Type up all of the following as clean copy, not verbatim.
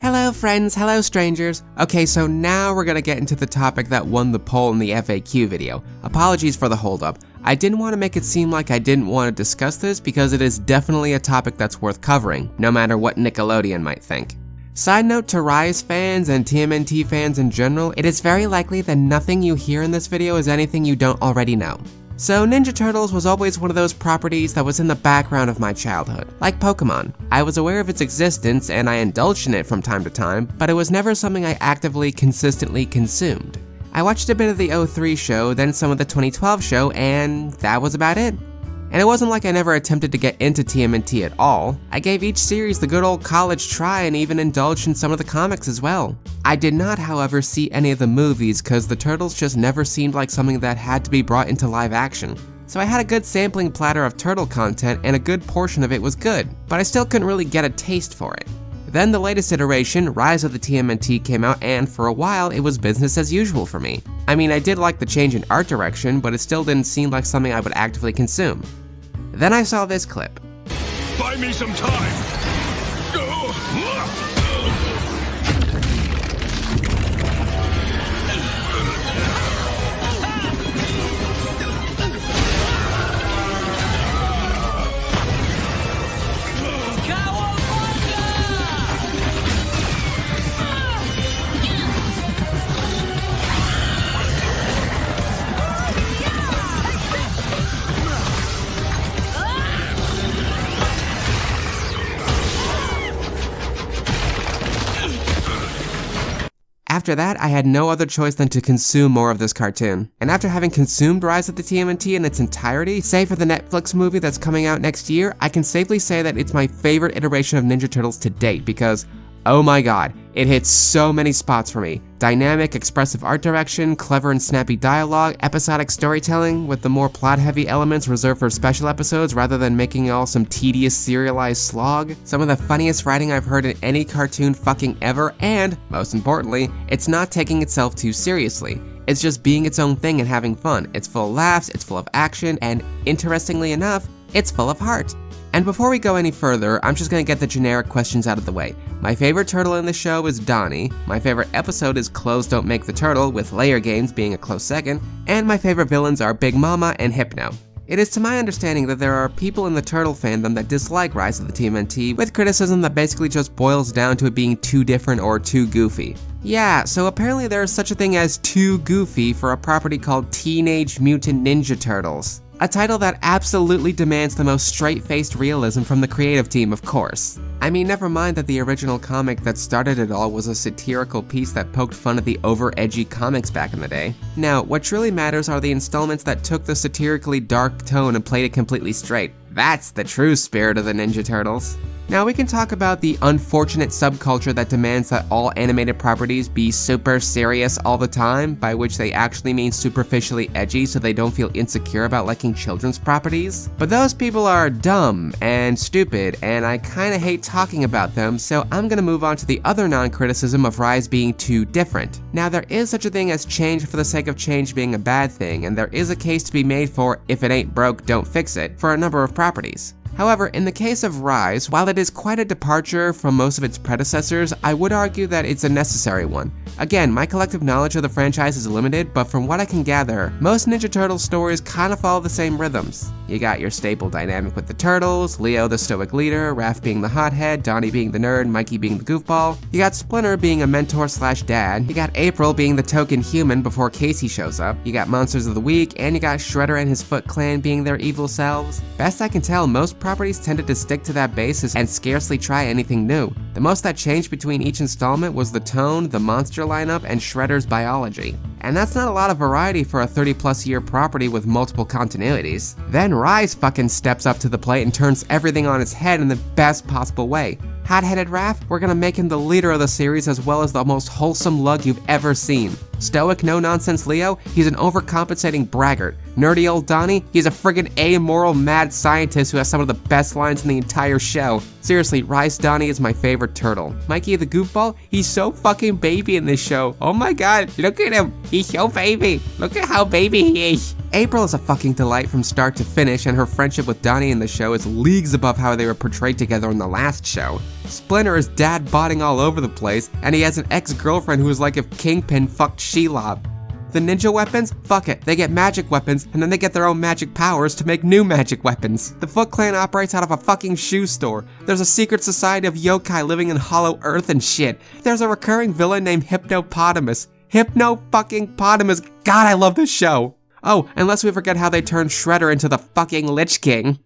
Hello friends, hello strangers. Okay, so now we're gonna get into the topic that won the poll in the FAQ video. Apologies for the holdup. I didn't want to make it seem like I didn't want to discuss this because it is definitely a topic that's worth covering, no matter what Nickelodeon might think. Side note to Rise fans and TMNT fans in general, it is very likely that nothing you hear in this video is anything you don't already know. So Ninja Turtles was always one of those properties that was in the background of my childhood. Like Pokemon, I was aware of its existence and I indulged in it from time to time, but it was never something I actively, consistently consumed. I watched a bit of the 03 show, then some of the 2012 show, and that was about it. And it wasn't like I never attempted to get into TMNT at all. I gave each series the good old college try and even indulged in some of the comics as well. I did not, however, see any of the movies cause the Turtles just never seemed like something that had to be brought into live action. So I had a good sampling platter of Turtle content and a good portion of it was good, but I still couldn't really get a taste for it. Then the latest iteration, Rise of the TMNT, came out and for a while it was business as usual for me. I mean, I did like the change in art direction, but it still didn't seem like something I would actively consume. Then I saw this clip. Buy me some time! After that, I had no other choice than to consume more of this cartoon. And after having consumed Rise of the TMNT in its entirety, save for the Netflix movie that's coming out next year, I can safely say that it's my favorite iteration of Ninja Turtles to date because, oh my god, it hits so many spots for me. Dynamic, expressive art direction, clever and snappy dialogue, episodic storytelling with the more plot-heavy elements reserved for special episodes rather than making it all some tedious serialized slog, some of the funniest writing I've heard in any cartoon fucking ever, and, most importantly, it's not taking itself too seriously. It's just being its own thing and having fun. It's full of laughs, it's full of action, and interestingly enough, it's full of heart. And before we go any further, I'm just gonna get the generic questions out of the way. My favorite turtle in the show is Donnie, my favorite episode is Clothes Don't Make the Turtle, with Layer Games being a close second, and my favorite villains are Big Mama and Hypno. It is to my understanding that there are people in the Turtle fandom that dislike Rise of the TMNT, with criticism that basically just boils down to it being too different or too goofy. Yeah, so apparently there is such a thing as too goofy for a property called Teenage Mutant Ninja Turtles. A title that absolutely demands the most straight-faced realism from the creative team, of course. I mean, never mind that the original comic that started it all was a satirical piece that poked fun at the over-edgy comics back in the day. Now, what truly matters are the installments that took the satirically dark tone and played it completely straight. That's the true spirit of the Ninja Turtles. Now we can talk about the unfortunate subculture that demands that all animated properties be super serious all the time, by which they actually mean superficially edgy so they don't feel insecure about liking children's properties. But those people are dumb and stupid, and I kinda hate talking about them, so I'm gonna move on to the other non-criticism of Rise being too different. Now there is such a thing as change for the sake of change being a bad thing, and there is a case to be made for if it ain't broke, don't fix it, for a number of properties. However, in the case of Rise, while it is quite a departure from most of its predecessors, I would argue that it's a necessary one. Again, my collective knowledge of the franchise is limited, but from what I can gather, most Ninja Turtles stories kind of follow the same rhythms. You got your staple dynamic with the Turtles, Leo the stoic leader, Raph being the hothead, Donnie being the nerd, Mikey being the goofball. You got Splinter being a mentor slash dad. You got April being the token human before Casey shows up. You got Monsters of the Week, and you got Shredder and his Foot Clan being their evil selves. Best I can tell, most properties tended to stick to that basis and scarcely try anything new. The most that changed between each installment was the tone, the monster lineup, and Shredder's biology. And that's not a lot of variety for a 30+ year property with multiple continuities. Then Rise fucking steps up to the plate and turns everything on its head in the best possible way. Hot-headed Raph, we're gonna make him the leader of the series as well as the most wholesome lug you've ever seen. Stoic, no-nonsense Leo, he's an overcompensating braggart. Nerdy old Donnie, he's a friggin' amoral mad scientist who has some of the best lines in the entire show. Seriously, Rise Donnie is my favorite turtle. Mikey the goofball, he's so fucking baby in this show. Oh my god, look at him. He's so baby. Look at how baby he is. April is a fucking delight from start to finish, and her friendship with Donnie in the show is leagues above how they were portrayed together in the last show. Splinter is dad-botting all over the place, and he has an ex-girlfriend who is like if Kingpin fucked Shelob. The ninja weapons? Fuck it, they get magic weapons, and then they get their own magic powers to make new magic weapons. The Foot Clan operates out of a fucking shoe store. There's a secret society of yokai living in Hollow Earth and shit. There's a recurring villain named Hypnopotamus. Hypno-fucking-potamus. God, I love this show. Oh, and lest we forget how they turned Shredder into the fucking Lich King.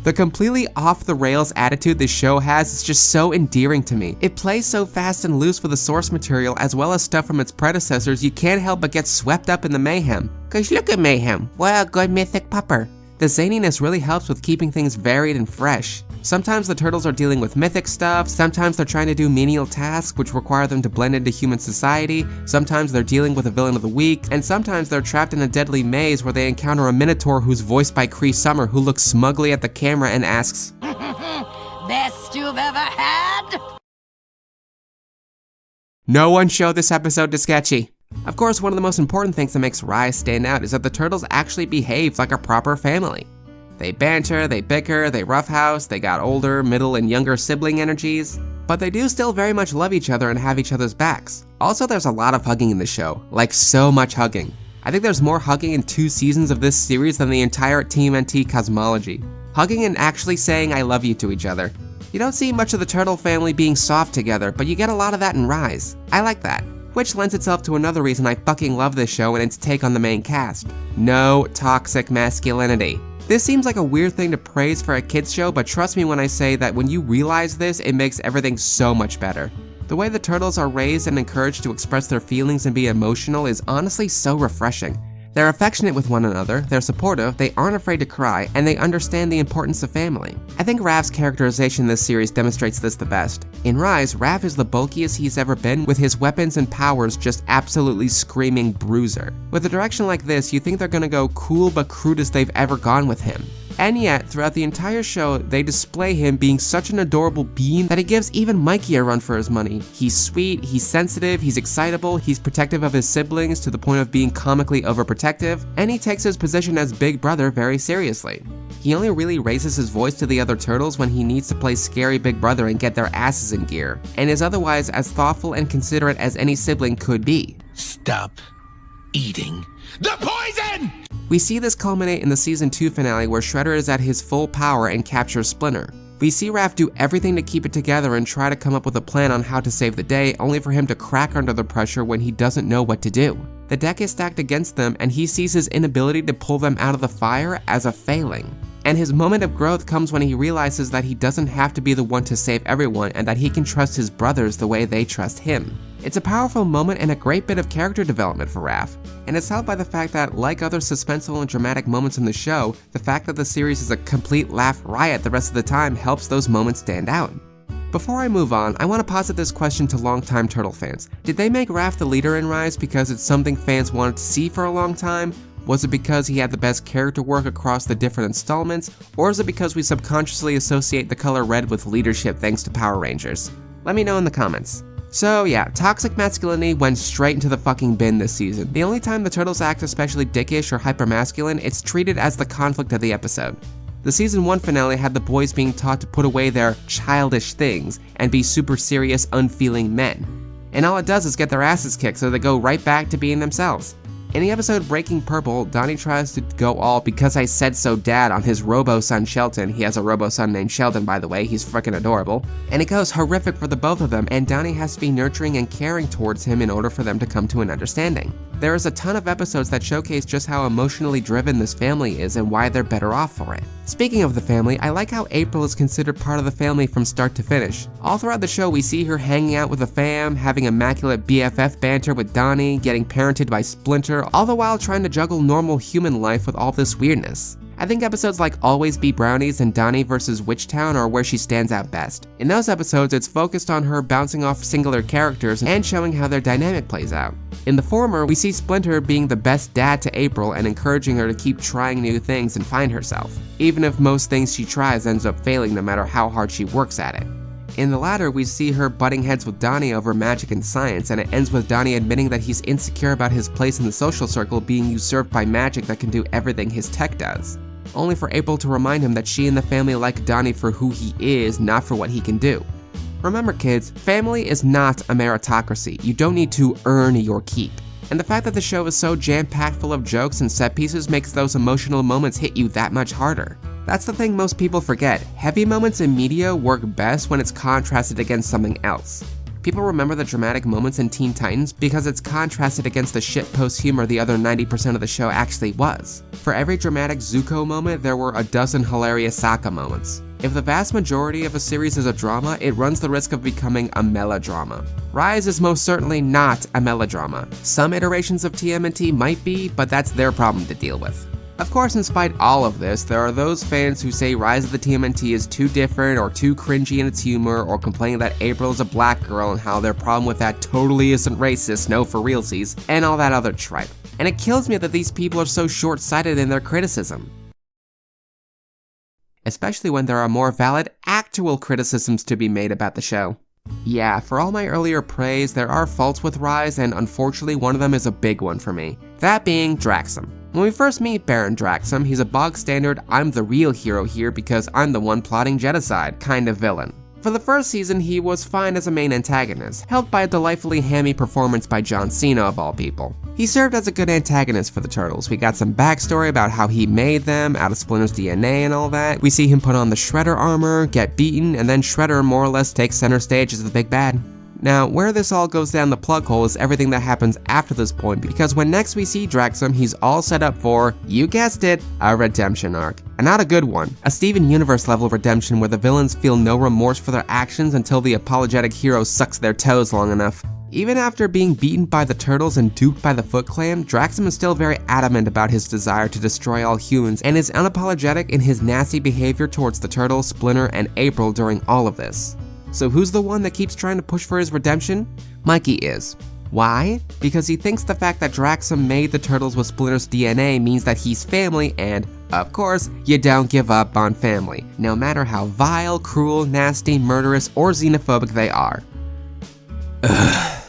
The completely off-the-rails attitude this show has is just so endearing to me. It plays so fast and loose with the source material as well as stuff from its predecessors, you can't help but get swept up in the mayhem. Cause look at mayhem, what a good mythic pupper. The zaniness really helps with keeping things varied and fresh. Sometimes the turtles are dealing with mythic stuff, sometimes they're trying to do menial tasks which require them to blend into human society, sometimes they're dealing with a villain of the week, and sometimes they're trapped in a deadly maze where they encounter a minotaur who's voiced by Cree Summer, who looks smugly at the camera and asks, Best you've ever had? No one show this episode to Sketchy. Of course, one of the most important things that makes Rise stand out is that the turtles actually behave like a proper family. They banter, they bicker, they roughhouse, they got older, middle, and younger sibling energies, but they do still very much love each other and have each other's backs. Also, there's a lot of hugging in the show, like so much hugging. I think there's more hugging in 2 seasons of this series than the entire TMNT cosmology. Hugging and actually saying I love you to each other. You don't see much of the turtle family being soft together, but you get a lot of that in Rise. I like that. Which lends itself to another reason I fucking love this show and its take on the main cast. No toxic masculinity. This seems like a weird thing to praise for a kids show, but trust me when I say that when you realize this, it makes everything so much better. The way the turtles are raised and encouraged to express their feelings and be emotional is honestly so refreshing. They're affectionate with one another, they're supportive, they aren't afraid to cry, and they understand the importance of family. I think Rav's characterization in this series demonstrates this the best. In Rise, Rav is the bulkiest he's ever been, with his weapons and powers just absolutely screaming bruiser. With a direction like this, you think they're gonna go cool but crudest they've ever gone with him. And yet, throughout the entire show, they display him being such an adorable being that he gives even Mikey a run for his money. He's sweet, he's sensitive, he's excitable, he's protective of his siblings to the point of being comically overprotective, and he takes his position as big brother very seriously. He only really raises his voice to the other turtles when he needs to play scary big brother and get their asses in gear, and is otherwise as thoughtful and considerate as any sibling could be. Stop eating the poison! We see this culminate in the season 2 finale where Shredder is at his full power and captures Splinter. We see Raph do everything to keep it together and try to come up with a plan on how to save the day, only for him to crack under the pressure when he doesn't know what to do. The deck is stacked against them and he sees his inability to pull them out of the fire as a failing. And his moment of growth comes when he realizes that he doesn't have to be the one to save everyone and that he can trust his brothers the way they trust him. It's a powerful moment and a great bit of character development for Raph, and it's helped by the fact that, like other suspenseful and dramatic moments in the show, the fact that the series is a complete laugh riot the rest of the time helps those moments stand out. Before I move on, I want to posit this question to longtime Turtle fans. Did they make Raph the leader in Rise because it's something fans wanted to see for a long time? Was it because he had the best character work across the different installments? Or is it because we subconsciously associate the color red with leadership thanks to Power Rangers? Let me know in the comments. So yeah, toxic masculinity went straight into the fucking bin this season. The only time the turtles act especially dickish or hypermasculine, it's treated as the conflict of the episode. The season 1 finale had the boys being taught to put away their childish things and be super serious, unfeeling men. And all it does is get their asses kicked so they go right back to being themselves. In the episode Breaking Purple, Donnie tries to go all because I said so dad on his robo-son Shelton. He has a robo-son named Sheldon, by the way, he's freaking adorable. And it goes horrific for the both of them, and Donnie has to be nurturing and caring towards him in order for them to come to an understanding. There is a ton of episodes that showcase just how emotionally driven this family is and why they're better off for it. Speaking of the family, I like how April is considered part of the family from start to finish. All throughout the show, we see her hanging out with the fam, having immaculate BFF banter with Donnie, getting parented by Splinter, all the while trying to juggle normal human life with all this weirdness. I think episodes like Always Be Brownies and Donnie vs. Witchtown are where she stands out best. In those episodes, it's focused on her bouncing off singular characters and showing how their dynamic plays out. In the former, we see Splinter being the best dad to April and encouraging her to keep trying new things and find herself, even if most things she tries ends up failing no matter how hard she works at it. In the latter, we see her butting heads with Donnie over magic and science, and it ends with Donnie admitting that he's insecure about his place in the social circle being usurped by magic that can do everything his tech does. Only for April to remind him that she and the family like Donnie for who he is, not for what he can do. Remember kids, family is not a meritocracy. You don't need to earn your keep. And the fact that the show is so jam-packed full of jokes and set pieces makes those emotional moments hit you that much harder. That's the thing most people forget. Heavy moments in media work best when it's contrasted against something else. People remember the dramatic moments in Teen Titans because it's contrasted against the shitpost humor the other 90% of the show actually was. For every dramatic Zuko moment, there were a dozen hilarious Sokka moments. If the vast majority of a series is a drama, it runs the risk of becoming a melodrama. Rise is most certainly not a melodrama. Some iterations of TMNT might be, but that's their problem to deal with. Of course, in spite of all of this, there are those fans who say Rise of the TMNT is too different or too cringy in its humor, or complain that April is a black girl and how their problem with that totally isn't racist, no for realsies, and all that other tripe. And it kills me that these people are so short-sighted in their criticism. Especially when there are more valid, actual criticisms to be made about the show. Yeah, for all my earlier praise, there are faults with Rise, and unfortunately one of them is a big one for me. That being Draxum. When we first meet Baron Draxum, he's a bog-standard I'm the real hero here because I'm the one plotting genocide kind of villain. For the first season, he was fine as a main antagonist, helped by a delightfully hammy performance by John Cena of all people. He served as a good antagonist for the Turtles. We got some backstory about how he made them out of Splinter's DNA and all that. We see him put on the Shredder armor, get beaten, and then Shredder more or less takes center stage as the big bad. Now, where this all goes down the plug hole is everything that happens after this point, because when next we see Draxum, he's all set up for, you guessed it, a redemption arc. And not a good one. A Steven Universe level redemption where the villains feel no remorse for their actions until the apologetic hero sucks their toes long enough. Even after being beaten by the Turtles and duped by the Foot Clan, Draxum is still very adamant about his desire to destroy all humans and is unapologetic in his nasty behavior towards the Turtles, Splinter, and April during all of this. So who's the one that keeps trying to push for his redemption? Mikey is. Why? Because he thinks the fact that Draxum made the Turtles with Splinter's DNA means that he's family and, of course, you don't give up on family, no matter how vile, cruel, nasty, murderous, or xenophobic they are. Ugh.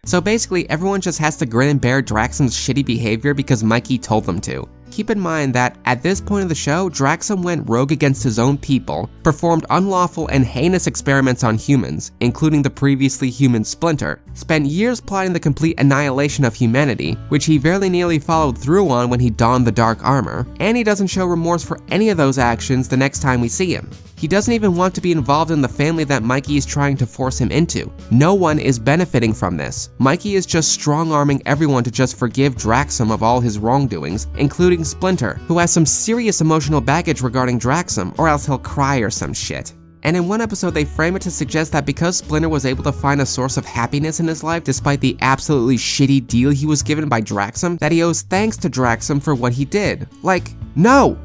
So basically, everyone just has to grin and bear Draxum's shitty behavior because Mikey told them to. Keep in mind that, at this point of the show, Draxum went rogue against his own people, performed unlawful and heinous experiments on humans, including the previously human Splinter, spent years plotting the complete annihilation of humanity, which he very nearly followed through on when he donned the dark armor, and he doesn't show remorse for any of those actions the next time we see him. He doesn't even want to be involved in the family that Mikey is trying to force him into. No one is benefiting from this. Mikey is just strong-arming everyone to just forgive Draxum of all his wrongdoings, including Splinter, who has some serious emotional baggage regarding Draxum, or else he'll cry or some shit. And in one episode they frame it to suggest that because Splinter was able to find a source of happiness in his life despite the absolutely shitty deal he was given by Draxum, that he owes thanks to Draxum for what he did. Like, no!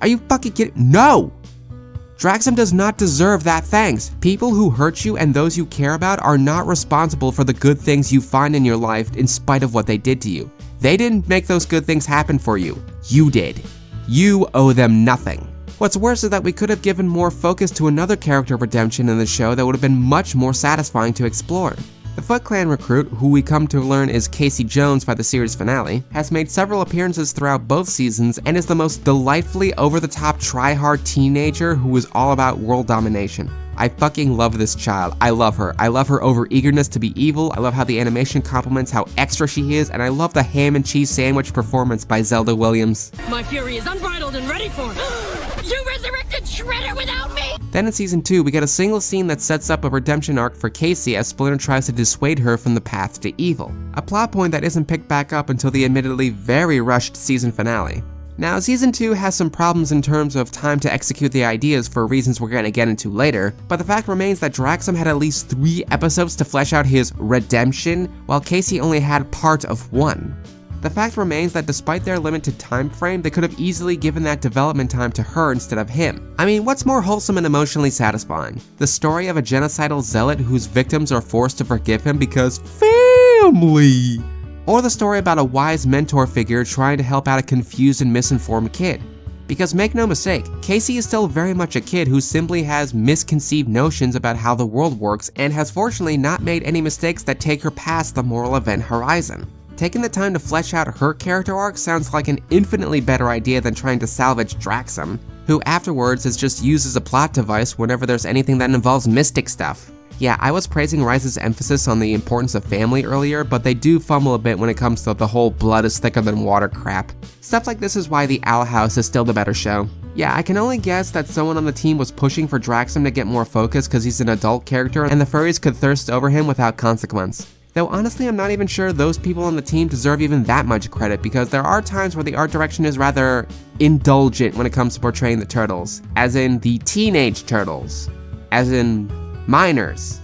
Are you fucking kidding? No! Draxum does not deserve that thanks. People who hurt you and those you care about are not responsible for the good things you find in your life in spite of what they did to you. They didn't make those good things happen for you. You did. You owe them nothing. What's worse is that we could have given more focus to another character redemption in the show that would have been much more satisfying to explore. The Foot Clan recruit, who we come to learn is Casey Jones by the series finale, has made several appearances throughout both seasons and is the most delightfully over-the-top try-hard teenager who is all about world domination. I fucking love this child. I love her. I love her over-eagerness to be evil, I love how the animation complements how extra she is, and I love the ham and cheese sandwich performance by Zelda Williams. My fury is unbridled and ready for You resurrected Shredder without me! Then in season 2, we get a single scene that sets up a redemption arc for Casey as Splinter tries to dissuade her from the path to evil. A plot point that isn't picked back up until the admittedly very rushed season finale. Now, season 2 has some problems in terms of time to execute the ideas for reasons we're gonna get into later, but the fact remains that Draxum had at least 3 episodes to flesh out his redemption, while Casey only had part of 1. The fact remains that despite their limited time frame, they could have easily given that development time to her instead of him. I mean, what's more wholesome and emotionally satisfying? The story of a genocidal zealot whose victims are forced to forgive him because family? Or the story about a wise mentor figure trying to help out a confused and misinformed kid? Because make no mistake, Casey is still very much a kid who simply has misconceived notions about how the world works and has fortunately not made any mistakes that take her past the moral event horizon. Taking the time to flesh out her character arc sounds like an infinitely better idea than trying to salvage Draxum, who afterwards is just used as a plot device whenever there's anything that involves mystic stuff. Yeah, I was praising Rise's emphasis on the importance of family earlier, but they do fumble a bit when it comes to the whole blood is thicker than water crap. Stuff like this is why The Owl House is still the better show. Yeah, I can only guess that someone on the team was pushing for Draxum to get more focus because he's an adult character and the furries could thirst over him without consequence. Though honestly, I'm not even sure those people on the team deserve even that much credit because there are times where the art direction is rather indulgent when it comes to portraying the turtles. As in the teenage turtles. As in minors.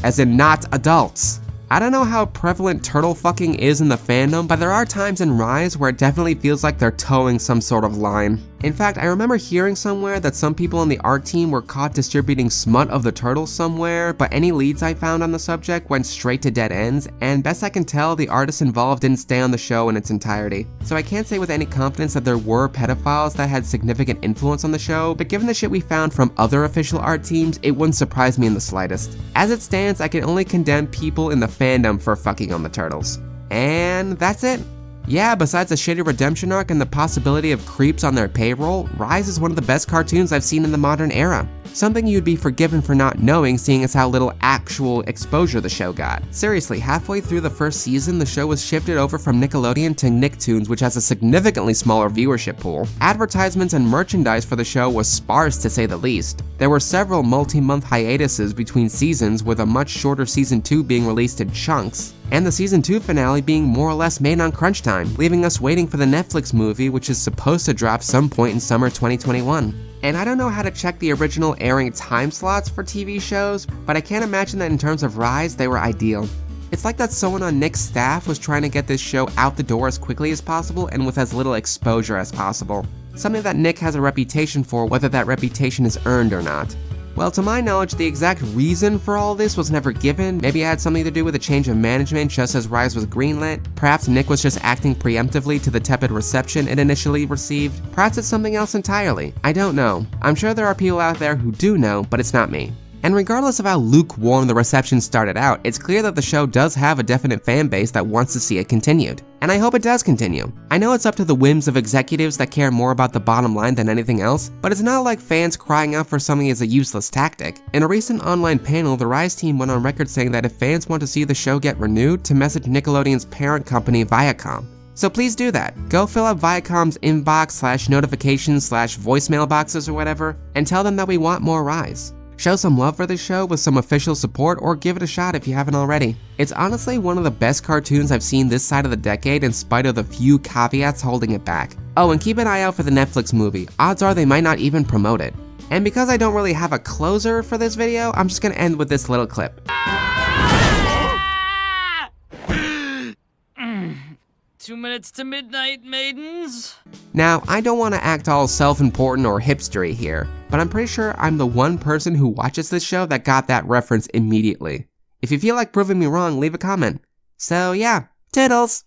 As in not adults. I don't know how prevalent turtle fucking is in the fandom, but there are times in Rise where it definitely feels like they're towing some sort of line. In fact, I remember hearing somewhere that some people on the art team were caught distributing smut of the turtles somewhere, but any leads I found on the subject went straight to dead ends, and best I can tell, the artists involved didn't stay on the show in its entirety. So I can't say with any confidence that there were pedophiles that had significant influence on the show, but given the shit we found from other official art teams, it wouldn't surprise me in the slightest. As it stands, I can only condemn people in the fandom for fucking on the turtles. And that's it. Yeah, besides a shitty redemption arc and the possibility of creeps on their payroll, Rise is one of the best cartoons I've seen in the modern era. Something you'd be forgiven for not knowing, seeing as how little actual exposure the show got. Seriously, halfway through the first season, the show was shifted over from Nickelodeon to Nicktoons, which has a significantly smaller viewership pool. Advertisements and merchandise for the show was sparse to say the least. There were several multi-month hiatuses between seasons, with a much shorter season 2 being released in chunks, and the season 2 finale being more or less made on crunch time, leaving us waiting for the Netflix movie, which is supposed to drop some point in summer 2021. And I don't know how to check the original airing time slots for TV shows, but I can't imagine that in terms of Rise, they were ideal. It's like that someone on Nick's staff was trying to get this show out the door as quickly as possible and with as little exposure as possible. Something that Nick has a reputation for, whether that reputation is earned or not. Well, to my knowledge, the exact reason for all this was never given. Maybe it had something to do with a change of management just as Rise was greenlit. Perhaps Nick was just acting preemptively to the tepid reception it initially received. Perhaps it's something else entirely. I don't know. I'm sure there are people out there who do know, but it's not me. And regardless of how lukewarm the reception started out, it's clear that the show does have a definite fan base that wants to see it continued. And I hope it does continue. I know it's up to the whims of executives that care more about the bottom line than anything else, but it's not like fans crying out for something is a useless tactic. In a recent online panel, the Rise team went on record saying that if fans want to see the show get renewed, to message Nickelodeon's parent company Viacom. So please do that. Go fill up Viacom's inbox / notifications / voicemail boxes or whatever, and tell them that we want more Rise. Show some love for the show with some official support, or give it a shot if you haven't already. It's honestly one of the best cartoons I've seen this side of the decade in spite of the few caveats holding it back. Oh, and keep an eye out for the Netflix movie. Odds are they might not even promote it. And because I don't really have a closer for this video, I'm just gonna end with this little clip. 2 minutes to midnight, maidens. Now, I don't want to act all self-important or hipstery here, but I'm pretty sure I'm the one person who watches this show that got that reference immediately. If you feel like proving me wrong, leave a comment. So yeah, toodles!